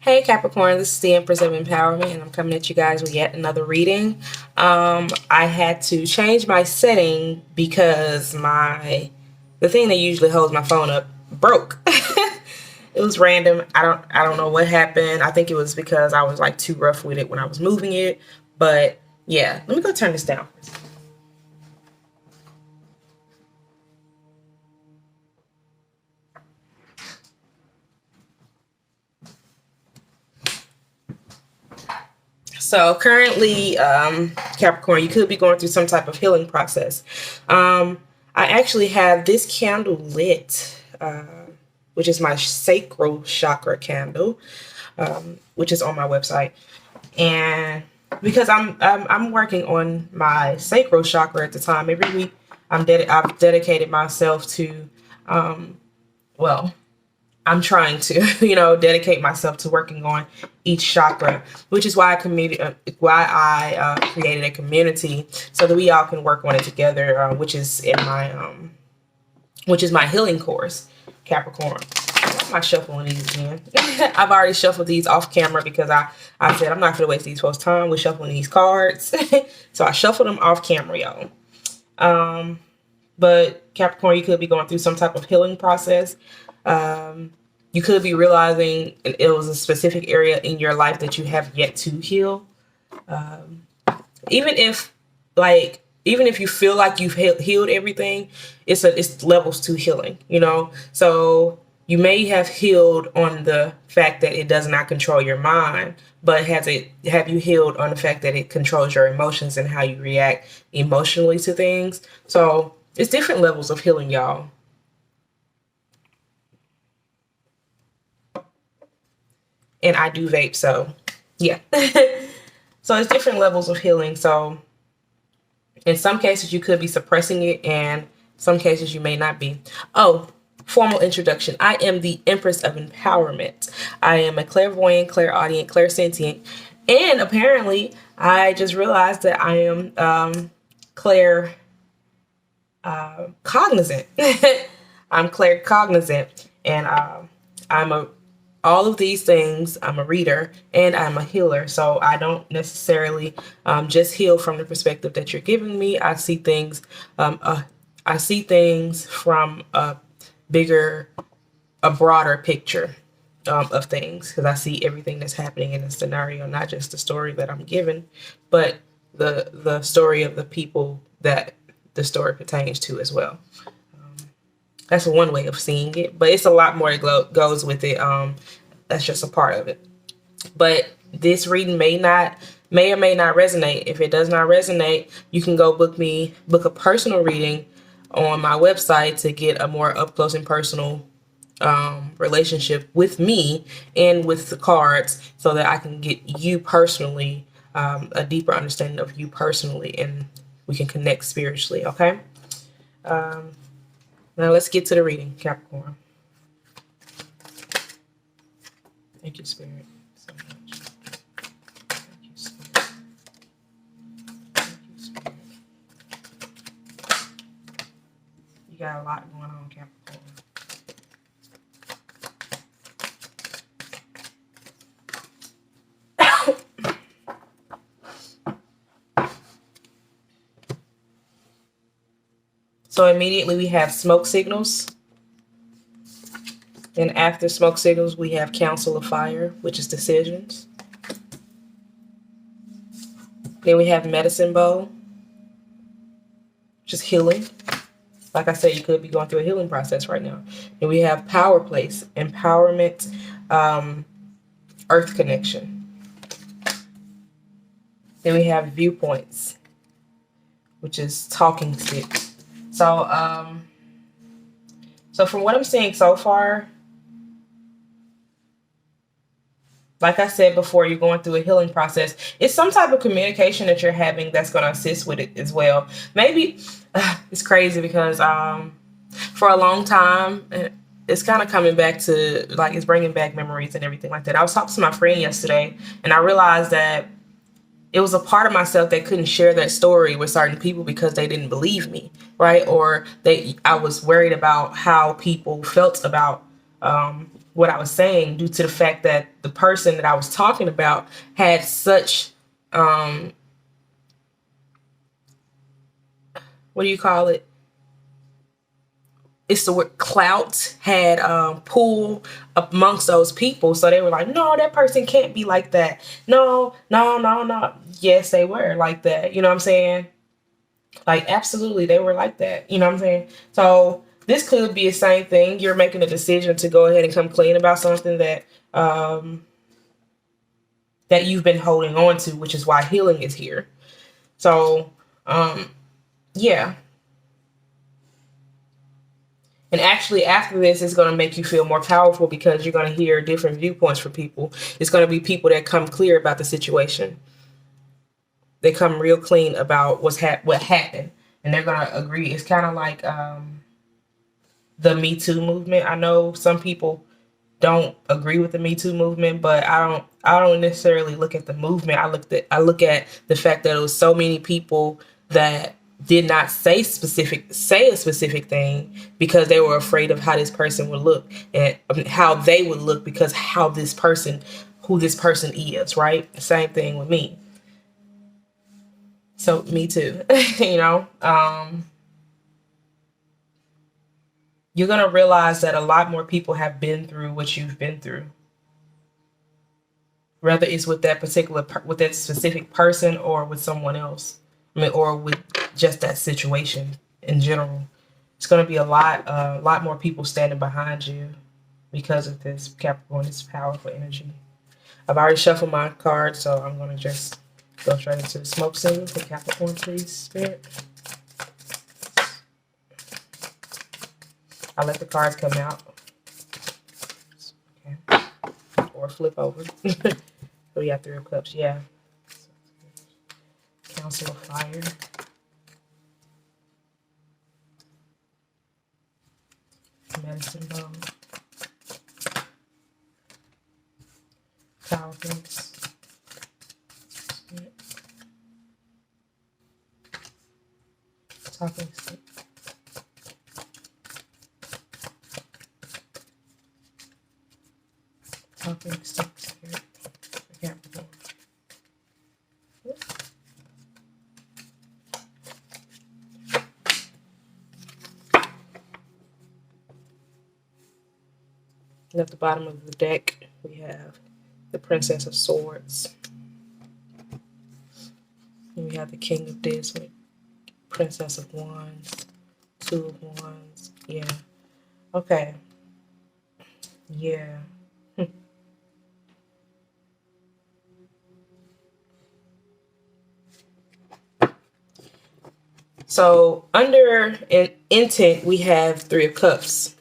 Hey Capricorn, this is the Empress of Empowerment, and I'm coming at you guys with yet another reading. I had to change my setting because the thing that usually holds my phone up broke. It was random. I don't know what happened. I think it was because I was like too rough with it when I was moving it. But yeah, let me go turn this down. So currently, Capricorn, you could be going through some type of healing process. I actually have this candle lit, which is my sacral chakra candle, which is on my website. And because I'm working on my sacral chakra at the time, every week I've dedicated myself to, well, I'm trying to, dedicate myself to working on each chakra, which is why I created a community so that we all can work on it together, which is my healing course, Capricorn. Why am I shuffling these again? I've already shuffled these off camera because I said I'm not going to waste these folks' time with shuffling these cards. So I shuffled them off camera, y'all. But Capricorn, you could be going through some type of healing process. You could be realizing it was a specific area in your life that you have yet to heal. Even if you feel like you've healed everything, it's levels to healing, So you may have healed on the fact that it does not control your mind, but have you healed on the fact that it controls your emotions and how you react emotionally to things? So it's different levels of healing, y'all. And I do vape, so yeah. So it's different levels of healing. So in some cases you could be suppressing it, and some cases you may not be. Oh, formal introduction. I am the Empress of Empowerment. I am a clairvoyant, clairaudient, clairsentient, and apparently I just realized that I am cognizant. I'm claircognizant, and I'm all of these things. I'm a reader and I'm a healer. So I don't necessarily just heal from the perspective that you're giving me. I see things from a broader picture of things, because I see everything that's happening in the scenario, not just the story that I'm given, but the story of the people that the story pertains to as well. That's one way of seeing it, but it's a lot more that goes with it. That's just a part of it. But this reading may or may not resonate. If it does not resonate, you can go book a personal reading on my website to get a more up close and personal relationship with me and with the cards, so that I can get you personally, a deeper understanding of you personally, and we can connect spiritually. Okay. Now let's get to the reading, Capricorn. Thank you, Spirit, so much. Thank you, Spirit. Thank you, Spirit. You got a lot going on, Capricorn. So immediately we have smoke signals. And after smoke signals, we have council of fire, which is decisions. Then we have medicine bowl, which is healing. Like I said, you could be going through a healing process right now. And we have power place, empowerment, earth connection. Then we have viewpoints, which is talking sticks. So from what I'm seeing so far, like I said before, you're going through a healing process. It's some type of communication that you're having that's going to assist with it as well. Maybe it's crazy because for a long time, it's kind of coming back to, like, it's bringing back memories and everything like that. I was talking to my friend yesterday, and I realized that it was a part of myself that couldn't share that story with certain people because they didn't believe me, right? Or I was worried about how people felt about what I was saying, due to the fact that the person that I was talking about had such, what do you call it? It's the word clout, had pull amongst those people. So they were like, no, that person can't be like that. No, no, no, no. Yes, they were like that. You know what I'm saying? Like, absolutely, they were like that. You know what I'm saying? So this could be the same thing. You're making a decision to go ahead and come clean about something that that you've been holding on to, which is why healing is here. So, yeah. And actually, after this, it's going to make you feel more powerful because you're going to hear different viewpoints from people. It's going to be people that come clear about the situation. They come real clean about what happened, and they're going to agree. It's kind of like the Me Too movement. I know some people don't agree with the Me Too movement, but I don't necessarily look at the movement. I look at the fact that it was so many people that did not say a specific thing because they were afraid of how this person would look, and how they would look because who this person is, right? Same thing with me. So me too. you know, you're going to realize that a lot more people have been through what you've been through. Whether it's with that with that specific person or with someone else. I mean, or with just that situation in general. It's going to be a lot more people standing behind you because of this Capricorn, this powerful energy. I've already shuffled my cards, so I'm going to just go straight into the smoke signal for Capricorn, please, Spirit. I let the cards come out. Okay. Or flip over. So we have 3 of Cups, yeah. Council of Fire. Medicine Ball. Tower Prince. Talking Stick. Talking Stick Spirit. Capricorn. And at the bottom of the deck, we have the Princess of Swords. And we have the King of Disney, Princess of Wands, 2 of Wands. Yeah. Okay. Yeah. So under intent, we have 3 of Cups.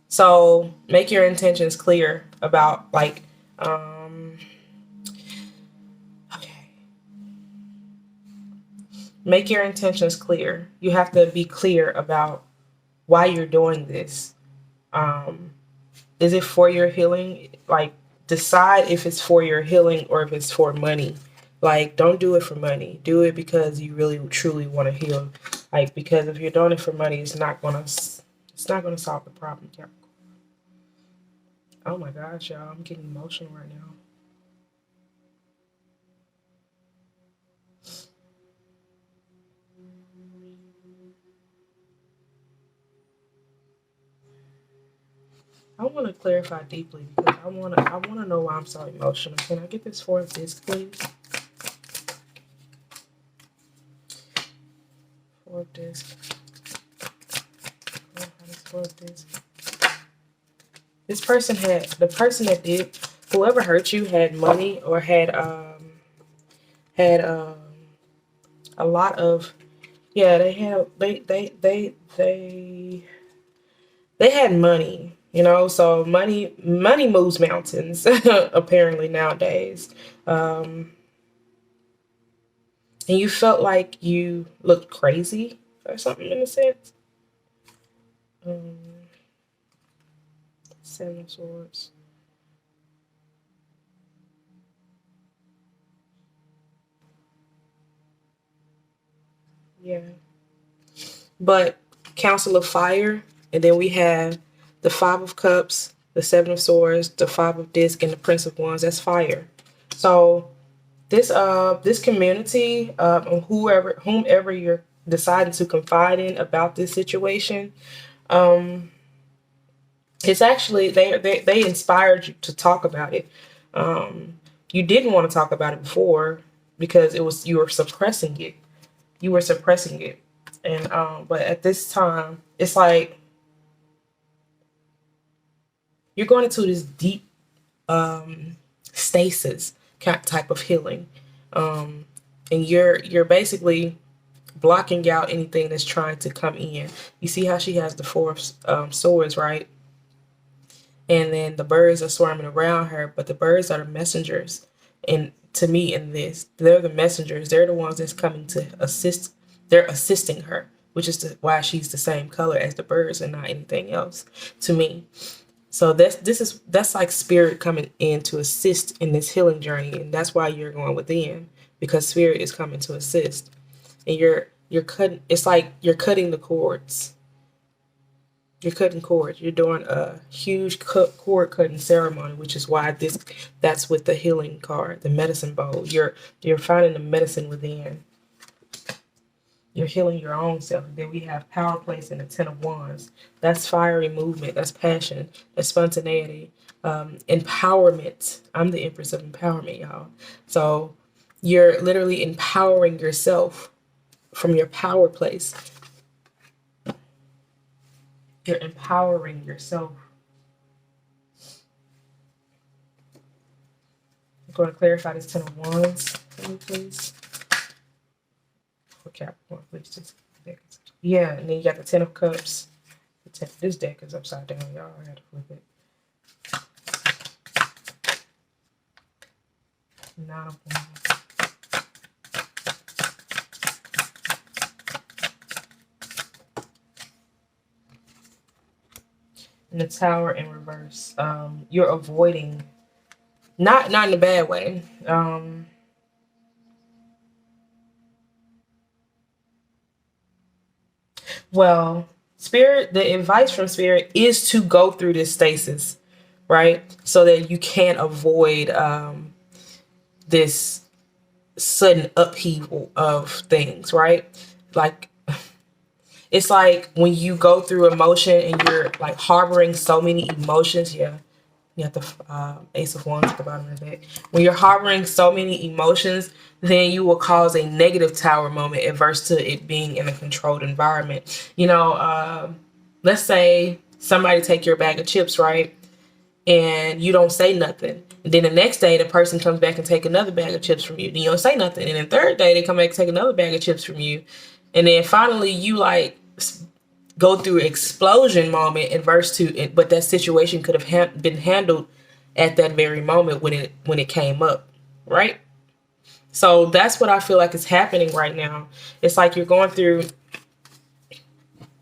So make your intentions clear about okay. Make your intentions clear. You have to be clear about why you're doing this. Is it for your healing? Like, decide if it's for your healing or if it's for money. Like, don't do it for money. Do it because you really truly want to heal. Like, because if you're doing it for money, it's not gonna solve the problem. Yeah. Oh my gosh, y'all, I'm getting emotional right now. I want to clarify deeply because I want to know why I'm so emotional. Can I get this 4 of Discs, please? 4 of Discs. Oh, 4 of Discs. This person whoever hurt you had money or had a lot of, yeah, they had money. You know, so money moves mountains, apparently nowadays. And you felt like you looked crazy or something in a sense. 7 of Swords. Yeah. But Council of Fire, and then we have the 5 of Cups, the Seven of Swords, the Five of Discs, and the Prince of Wands. That's fire. So this community, whomever you're deciding to confide in about this situation, it's actually they inspired you to talk about it. You didn't want to talk about it before because you were suppressing it. You were suppressing it, and but at this time, it's like you're going into this deep stasis type of healing, and you're basically blocking out anything that's trying to come in. You see how she has the Four of Swords, right? And then the birds are swarming around her, but the birds are the messengers. And to me, in this, they're the messengers. They're the ones that's coming to assist. They're assisting her, which is why she's the same color as the birds and not anything else to me. So that's like spirit coming in to assist in this healing journey, and that's why you're going within, because spirit is coming to assist, and you're cutting. It's like you're cutting the cords. You're cutting cords. You're doing a huge cord cutting ceremony, which is why that's with the healing card, the medicine bowl. You're finding the medicine within. You're healing your own self. Then we have power place in the Ten of Wands. That's fiery movement. That's passion. That's spontaneity. Empowerment. I'm the Empress of Empowerment, y'all. So you're literally empowering yourself from your power place. You're empowering yourself. I'm going to clarify this Ten of Wands for me, please. For Capricorn, please. Just yeah, and then you got the Ten of Cups. This deck is upside down, y'all. I had to flip it. Nine of Wands. And the Tower in reverse. You're avoiding, not in a bad way. Well, Spirit, the advice from Spirit is to go through this stasis, right? So that you can't avoid this sudden upheaval of things, right? Like, it's like when you go through emotion and you're like harboring so many emotions. Yeah, you have the Ace of Wands at the bottom of the deck. When you're harboring so many emotions, then you will cause a negative tower moment adverse to it being in a controlled environment. You know, let's say somebody take your bag of chips, right? And you don't say nothing. And then the next day, the person comes back and take another bag of chips from you. Then you don't say nothing. And then the third day, they come back and take another bag of chips from you. And then finally, you like go through explosion moment adverse to it, but that situation could have been handled at that very moment when it came up, right? So that's what I feel like is happening right now. It's like you're going through.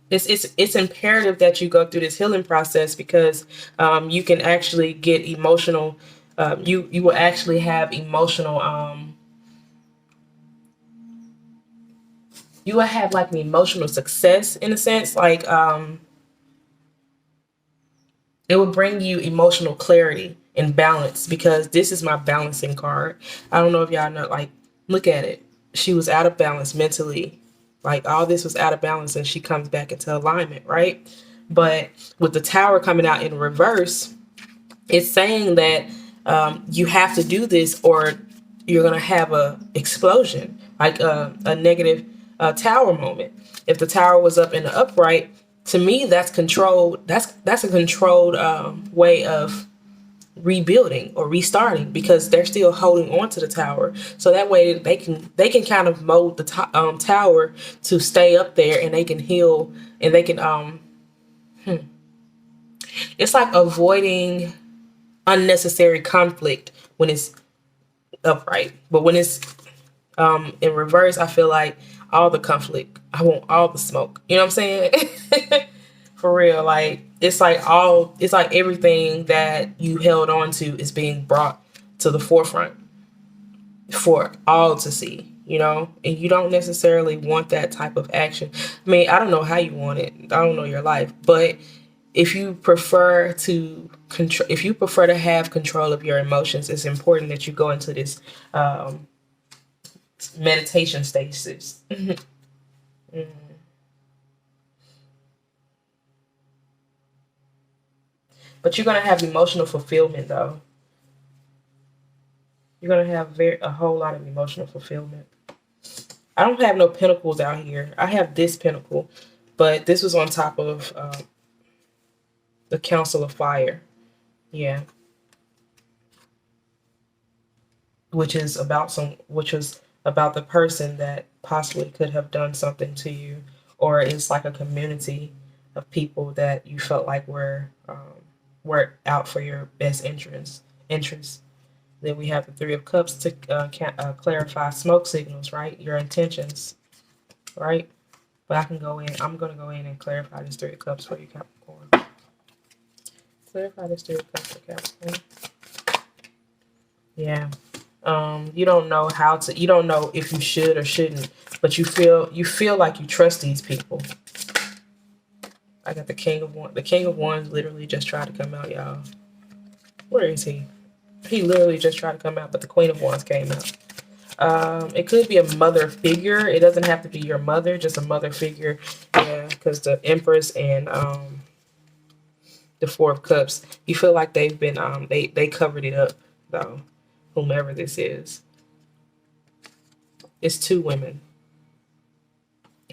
It's imperative that you go through this healing process because you can actually get emotional. You will actually have emotional. You will have like an emotional success in a sense, like it will bring you emotional clarity and balance because this is my balancing card. I don't know if y'all know, like, look at it. She was out of balance mentally. Like all this was out of balance and she comes back into alignment, right? But with the Tower coming out in reverse, it's saying that you have to do this or you're going to have a explosion, like a negative Tower moment. If the Tower was up in the upright, to me, that's controlled. That's a controlled way of rebuilding or restarting because they're still holding on to the Tower. So that way they can kind of mold the Tower to stay up there and they can heal and they can It's like avoiding unnecessary conflict when it's upright, but when it's in reverse, I feel like all the conflict. I want all the smoke. You know what I'm saying? For real. Like it's like everything that you held on to is being brought to the forefront for all to see, you know? And you don't necessarily want that type of action. I mean, I don't know how you want it. I don't know your life, but if you prefer to control, if you prefer to have control of your emotions, it's important that you go into this meditation stasis. But you're gonna have emotional fulfillment, though. You're gonna have a whole lot of emotional fulfillment. I don't have no pentacles out here. I have this pentacle, but this was on top of the Council of Fire. Yeah, which is about which was about the person that possibly could have done something to you, or it's like a community of people that you felt like were out for your best interests. Then we have the Three of Cups to clarify smoke signals, right? Your intentions, right? But I'm going to go in and clarify this Three of Cups for you, Capricorn. Clarify this Three of Cups for Capricorn. Yeah. You don't know you don't know if you should or shouldn't, but you feel like you trust these people. I got the King of Wands. The King of Wands literally just tried to come out, y'all. Where is he? He literally just tried to come out, but the Queen of Wands came out. It could be a mother figure. It doesn't have to be your mother, just a mother figure. Yeah, because the Empress and the Four of Cups, you feel like they've been they covered it up though. Whomever this is, it's two women.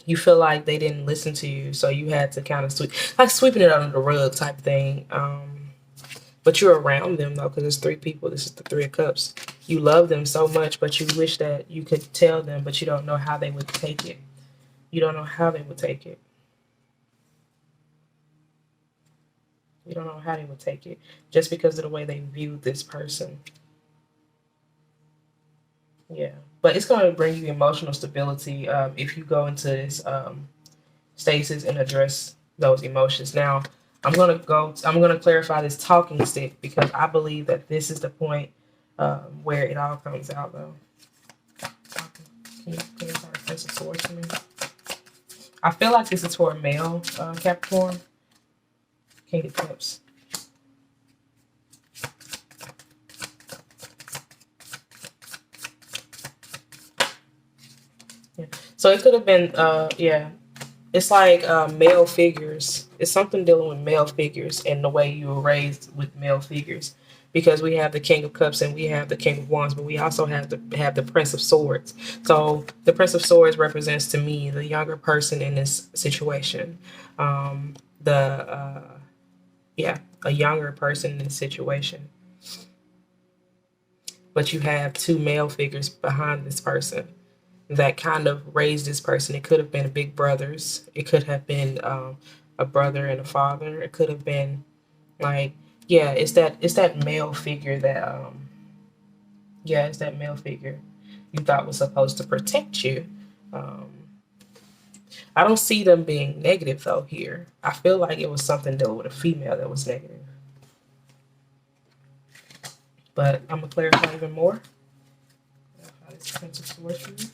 You feel like they didn't listen to you, so you had to kind of sweeping it under the rug type thing. But you're around them though, because there's three people. This is the Three of Cups. You love them so much, but you wish that you could tell them, but you don't know how they would take it. You don't know how they would take it. You don't know how they would take it, just because of the way they viewed this person. Yeah, but it's going to bring you emotional stability if you go into this stasis and address those emotions. Now, I'm going to clarify this talking stick, because I believe that this is the point where it all comes out, though. Can you clarify the Prince of Swords for me? I feel like this is for a male, Capricorn. King of Cups. Yeah. So it could have been, yeah. It's like male figures. It's something dealing with male figures and the way you were raised with male figures. Because we have the King of Cups and we have the King of Wands, but we also have the Prince of Swords. So the Prince of Swords represents to me the younger person in this situation. Yeah, a younger person in this situation. But you have two male figures behind this person that kind of raised this person. It could have been big brothers. It could have been a brother and a father. It could have been like, yeah, it's that male figure that yeah, it's that male figure you thought was supposed to protect you. I don't see them being negative though here. I feel like it was something dealing with a female that was negative. But I'm gonna clarify even more. This Prince of Swords for you.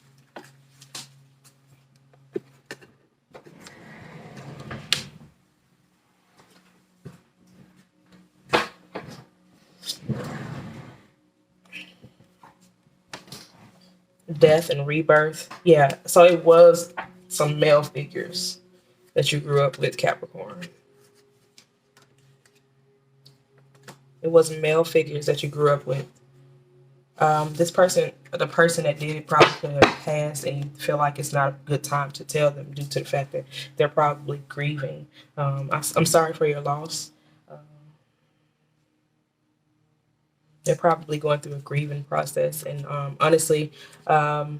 Death and rebirth. Yeah, so it was some male figures that you grew up with, Capricorn. It was male figures that you grew up with. This person, the person that did it, probably could have passed, and you feel like it's not a good time to tell them due to the fact that they're probably grieving. I'm sorry for your loss. They're probably going through a grieving process, and honestly, but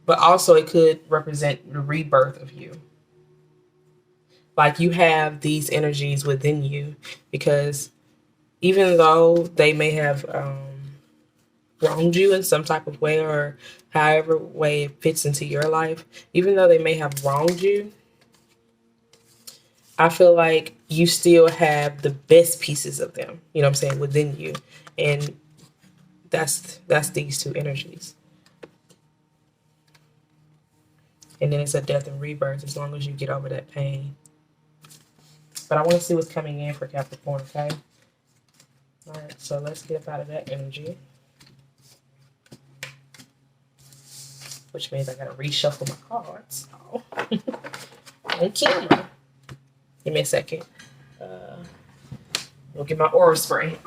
also it could represent the rebirth of you. Like you have these energies within you, because even though they may have wronged you in some type of way, or however way it fits into your life, even though they may have wronged you, I feel like you still have the best pieces of them, you know what I'm saying, within you. And that's these two energies. And then it's a death and rebirth as long as you get over that pain. But I want to see what's coming in for Capricorn, okay? All right, so let's get up out of that energy. Which means I got to reshuffle my cards. Oh. On camera. Give me a second. We'll get my aura spray.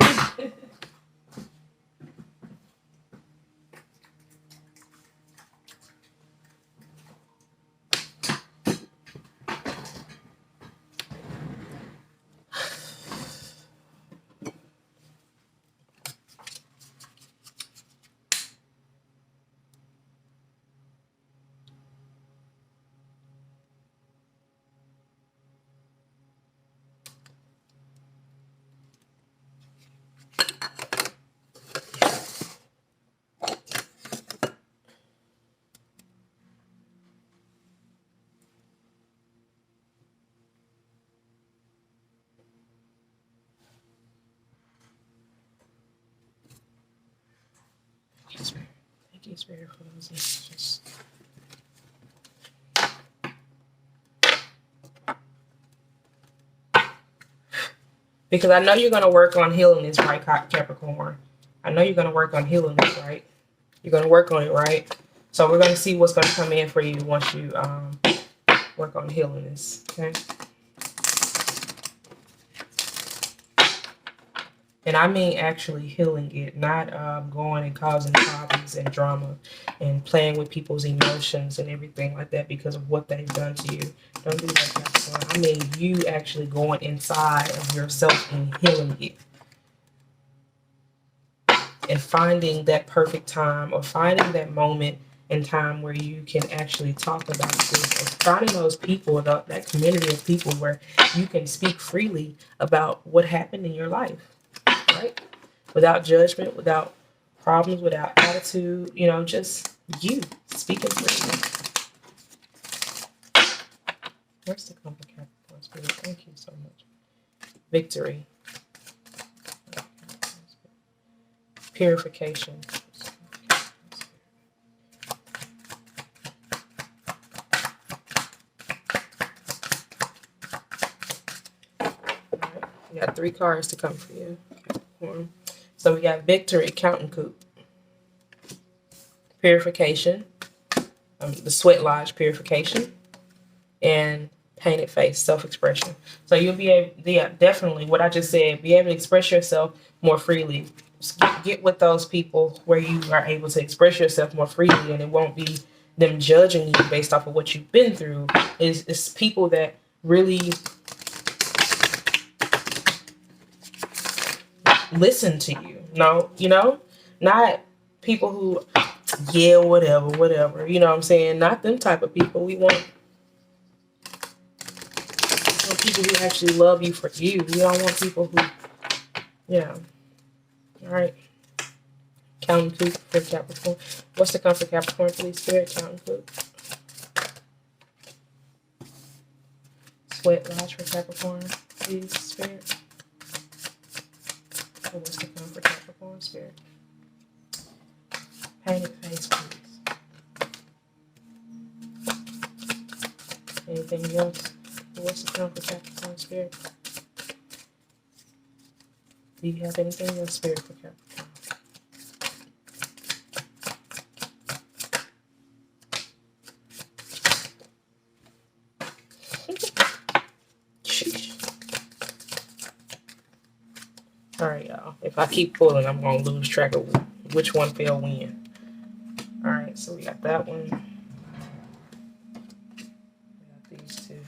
Thank you, Spirit, for those messages. Because I know you're going to work on healing this, right, Capricorn? I know you're going to work on healing this, right? You're going to work on it, right? So we're going to see what's going to come in for you once you work on healing this, okay? And I mean actually healing it, not going and causing problems and drama and playing with people's emotions and everything like that because of what they've done to you. Don't do that, Capricorn. I mean you actually going inside of yourself and healing it. And finding that perfect time or finding that moment in time where you can actually talk about this. Or finding those people, that community of people where you can speak freely about what happened in your life. Right? Without judgment, without problems, without attitude, you know, just you speaking freely. Where's the comfort, Capricorn Spirit? Thank you so much. Victory. Purification. We got 3 cards to come for you. So we got victory, counting coup, purification, the sweat lodge purification, and painted face, self-expression. So you'll be able, yeah, definitely what I just said, be able to express yourself more freely. Get with those people where you are able to express yourself more freely, and it won't be them judging you based off of what you've been through. It's people that really listen to you. No, you know, not people who, yeah, whatever. You know what I'm saying? Not them type of people. We want people who actually love you for you. We don't want people who, yeah. All right. Counting coup for Capricorn. What's the comfort, Capricorn, please, Spirit? Counting coup. Sweat lodge for Capricorn, please, Spirit. What's the comfort, Capricorn, Spirit? Painted face, please. Anything else? What's the comfort, Capricorn, Spirit? Do you have anything else, Spirit, for Capricorn? All right, y'all. If I keep pulling, I'm going to lose track of which one fell when. All right, so we got that one. We got these 2.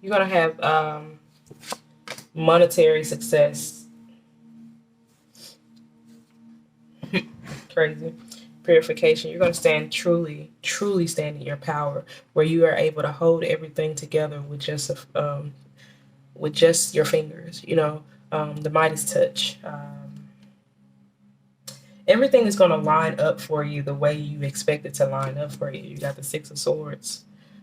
You're going to have monetary success. Crazy. Purification. You're going to stand truly stand in your power, where you are able to hold everything together with just your fingers. You know, the Midas touch. Everything is going to line up for you the way you expect it to line up for you. You got the 6 of Swords.